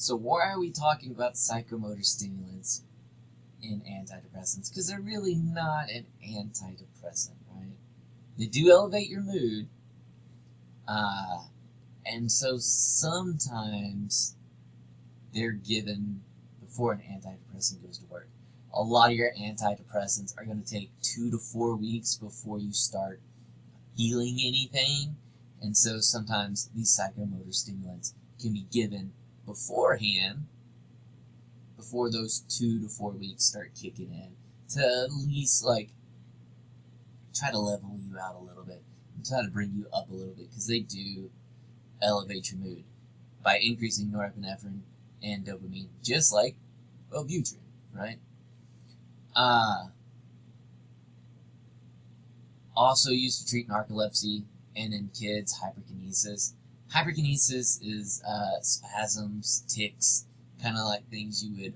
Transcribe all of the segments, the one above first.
So why are we talking about psychomotor stimulants in antidepressants? Because they're really not an antidepressant, right? They do elevate your mood, and so sometimes they're given before an antidepressant goes to work. A lot of your antidepressants are going to take 2 to 4 weeks before you start healing anything, and so sometimes these psychomotor stimulants can be given beforehand, before those 2 to 4 weeks start kicking in, to at least like try to level you out a little bit and try to bring you up a little bit, because they do elevate your mood by increasing norepinephrine and dopamine, just like Wellbutrin, right? Also used to treat narcolepsy, and in kids, hyperkinesis. Hyperkinesis is spasms, tics, kind of like things you would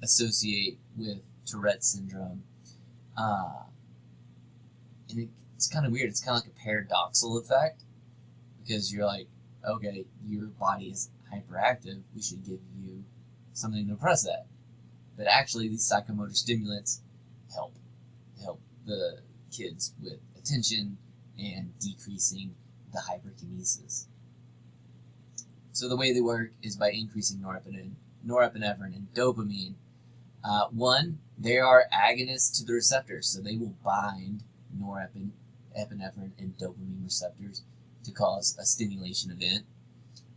associate with Tourette syndrome. And it's kind of weird. It's kind of like a paradoxal effect, because you're like, okay, your body is hyperactive. We should give you something to suppress that. But actually, these psychomotor stimulants help the kids with attention and decreasing the hyperkinesis. So the way they work is by increasing norepinephrine and dopamine. One, they are agonists to the receptors, so they will bind norepinephrine and dopamine receptors to cause a stimulation event.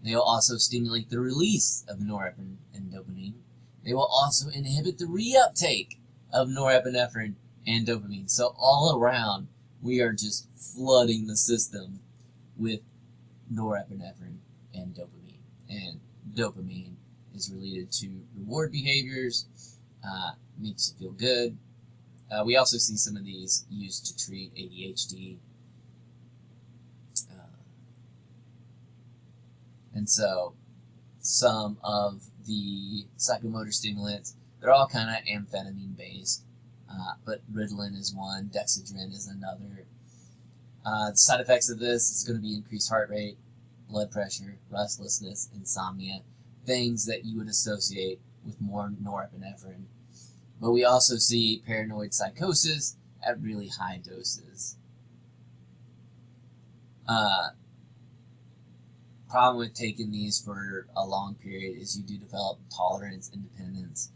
They will also stimulate the release of norepinephrine and dopamine. They will also inhibit the reuptake of norepinephrine and dopamine. So all around, we are just flooding the system with norepinephrine and dopamine. And dopamine is related to reward behaviors, makes you feel good. We also see some of these used to treat ADHD. And so some of the psychomotor stimulants, they're all kind of amphetamine based, but Ritalin is one, Dexedrine is another. The side effects of this is going to be increased heart rate, blood pressure, restlessness, insomnia, things that you would associate with more norepinephrine. But we also see paranoid psychosis at really high doses. Problem with taking these for a long period is you do develop tolerance and dependence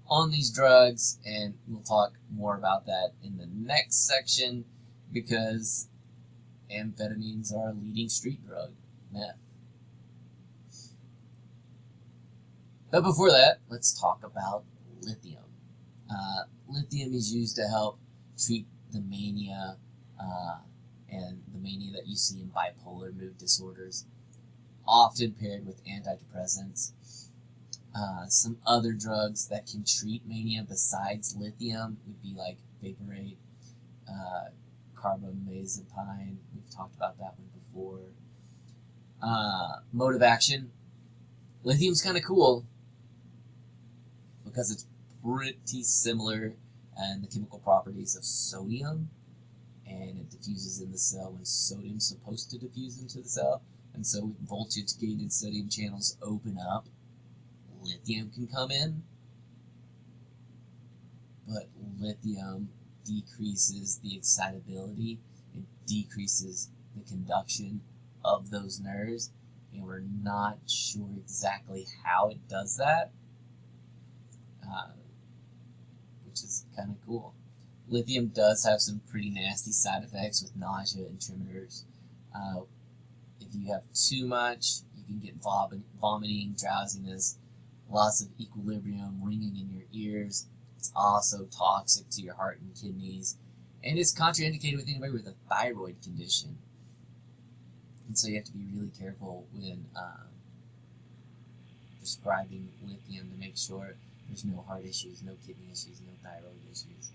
on these drugs, and we'll talk more about that in the next section, because amphetamines are a leading street drug, meth. But before that, let's talk about lithium. Lithium is used to help treat the mania and the mania that you see in bipolar mood disorders, often paired with antidepressants. Some other drugs that can treat mania besides lithium would be like vaporate, carbamazepine. We've talked about that one before. Mode of action. Lithium's kind of cool because it's pretty similar in the chemical properties of sodium, and it diffuses in the cell when sodium's supposed to diffuse into the cell. And so with voltage-gated sodium channels open up, lithium can come in, but lithium decreases the excitability, it decreases the conduction of those nerves, and we're not sure exactly how it does that, which is kind of cool. Lithium does have some pretty nasty side effects with nausea and tremors. If you have too much, you can get vomiting, drowsiness, loss of equilibrium, ringing in your ears. It's also toxic to your heart and kidneys, and it's contraindicated with anybody with a thyroid condition. And so you have to be really careful when prescribing lithium to make sure there's no heart issues, no kidney issues, no thyroid issues.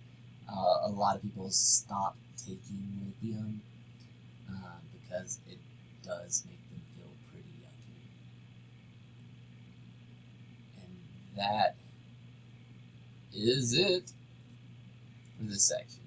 A lot of people stop taking lithium because it does make them feel pretty yucky. And that is it for this section.